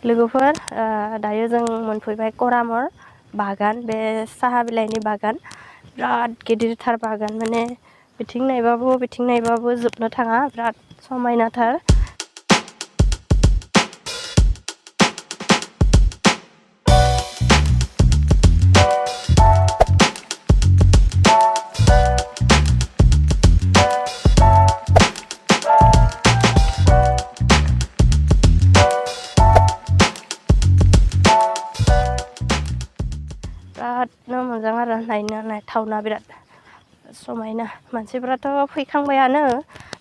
लोगोफोर दायो जों मोनफैबाय करामर बागान बे साहा बिलाइनि बागान बिराद गिदिरथार बागान माने बिथिं नायबाबो जोबनो थाङा बिराद समायनाथार बिरादनो मोजां आरो नायथावना बिराद समायना मानसिफोराथ' फैखांबायानो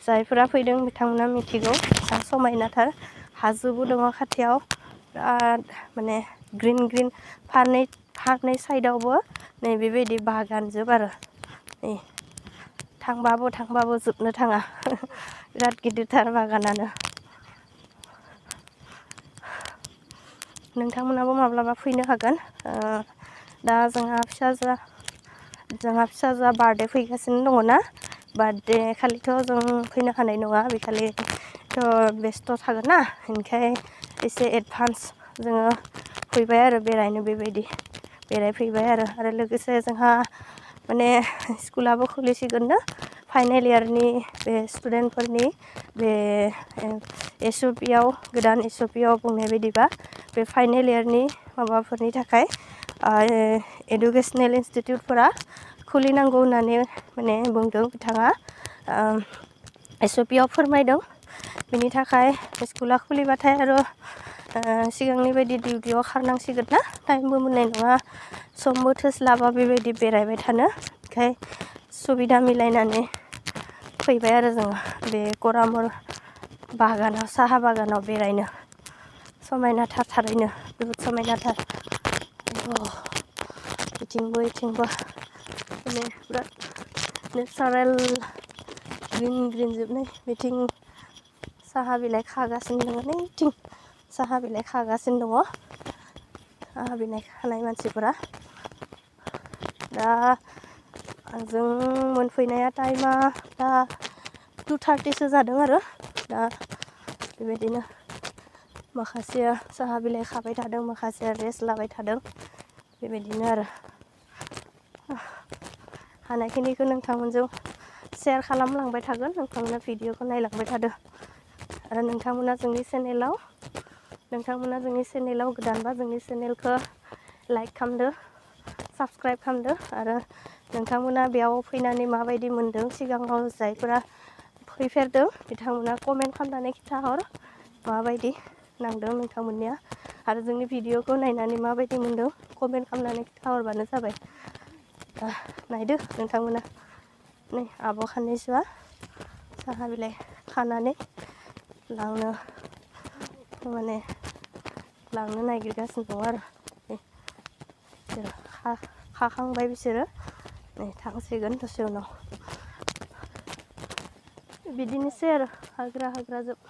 जायफोरा फैदों बिथांमोना मिथिगौ समायनाथार हाजोबो दङ खाथियाव बिराद माने ग्रिन फारनै साइडआवबो नै बेबायदि बागानजोब आरो नै थांबाबो जोबनो थाङा बिराद गिदिरथार बागानानो नोंथांमोनाबो माब्लाबा फैनो हागोन दा जोंहा फिसाजोआ बार्थडे फैगासिनो दङ ना बार्थडे खालिथ' जों फैनो हानाय नङा बेखालिथ' बेस्थ' थागोन ना ओंखाय एसे एडभान्स जोङो फैबाय आरो बेरायनो बेबायदि बेरायफैबाय आरो लोगोसे जोंहा माने स्कुलाबो खुलिसिगोन ना फाइनाल इयारनि बे स्टुडेन्टफोरनि बे गोदान एसअपिआव बुंनाय बायदिबा बे फाइनाल इयारनि माबाफोरनि थाखाय एडुकेसनेल इन्सटिटिउटफोरा खुलिनांगौ होननानै माने बुंदों बिथाङा एसअपिआव फोरमायदों बिनि थाखाय स्कुला खुलिबाथाय आरो सिगांनि बायदि डिउटियाव खारनांसिगोन ना टाइमबो मोननाय नङा समबो थोस्लाबा बेबायदि बेरायबाय थानो ओंखाय सुबिदा मिलायनानै फैबाय आरो जोङो बे करामर बागानाव साहा बागानाव बेरायनो समायनाथार थारैनो जोबोद समायनाथार बिथिंबो माने बिराद नेचारेल ग्रिन जोबनाय बिथिं साहा बिलाइ खागासिनो दङ नैथिं साहा बिलाइ खागासिनो दङ साहा बिलाइ खानाय मानसिफोरा दा जों मोनफैनाया टाइमा दा 2:30सो जादों आरो दा बेबायदिनो माखासेया साहा बिलाइ खाबाय थादों माखासेया रेस्ट लाबाय थादों बेबायदिनो आरो हानायखिनिखौ नोंथांमोनजों शेयार खालामलांबाय थागोन नोंथांमोना भिडिअखौ नायलांबाय थादो आरो नोंथांमोना जोंनि चेनेलाव गोदानबा जोंनि चेनेलखौ लाइक खालामदो साबस्क्राइब खालामदो आरो नोंथांमोना बेयाव फैनानै माबायदि मोनदों सिगाङाव जायफोरा फैफेरदों बिथांमोना कमेन्ट खालामनानै खिन्थाहर माबायदि नांदों नोंथांमोननिया आरो जोंनि भिडिअखौ नायनानै माबायदि मोनदों कमेन्ट खालामनानै खिन्थाहरबानो जाबाय नायदो नोंथांमोना नै आब' खानैसोआ साहा बिलाइ खानानै लांनो नागिरगासिनो दं आरो बिसोरो खाखांबाय बिसोरो नै थांसिगोन दसे उनाव बिदिनोसै आरो हाग्रा जोब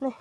नै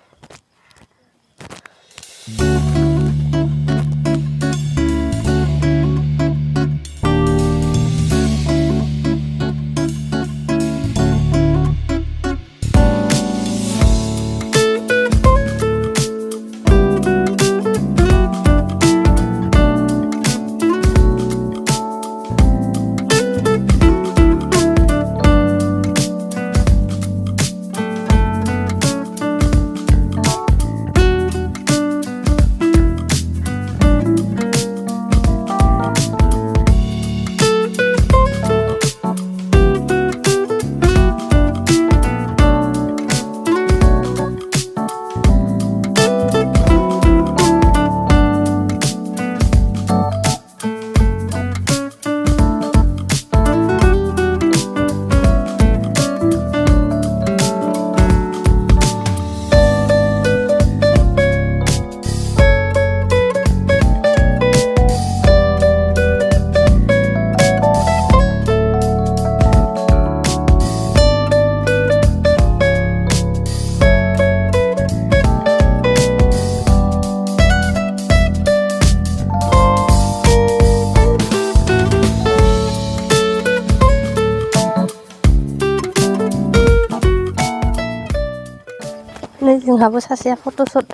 नै जोंहाबो सासेया फट'शुट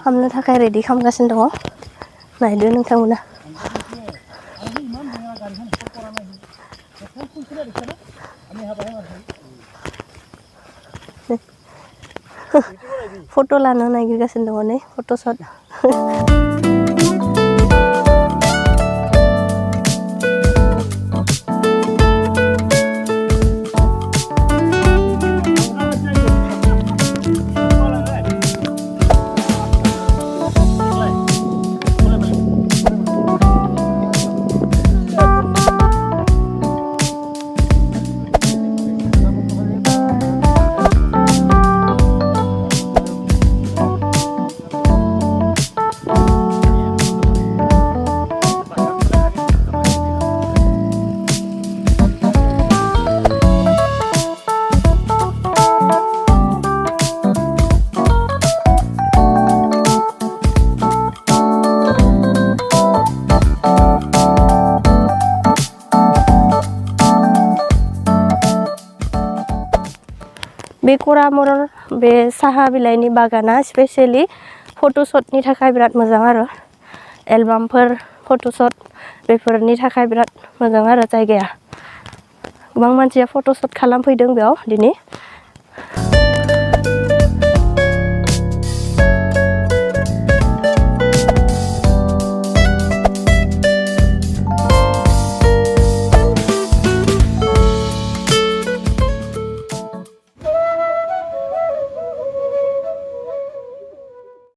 खालामनो थाखाय रेडि खालामगासिनो दङ नायदो नोंथांमोना फट' लानो नागिरगासिनो दङ नै फट' शट बे करामर बे साहा बिलाइनि बागाना स्पेसियली फट'शटनि थाखाय बिराद मोजां आरो एलबामफोर फट'शट बेफोरनि थाखाय बिराद मोजां आरो जायगाया गोबां मानसिया फट'शट खालामफैदों बेयाव दिनै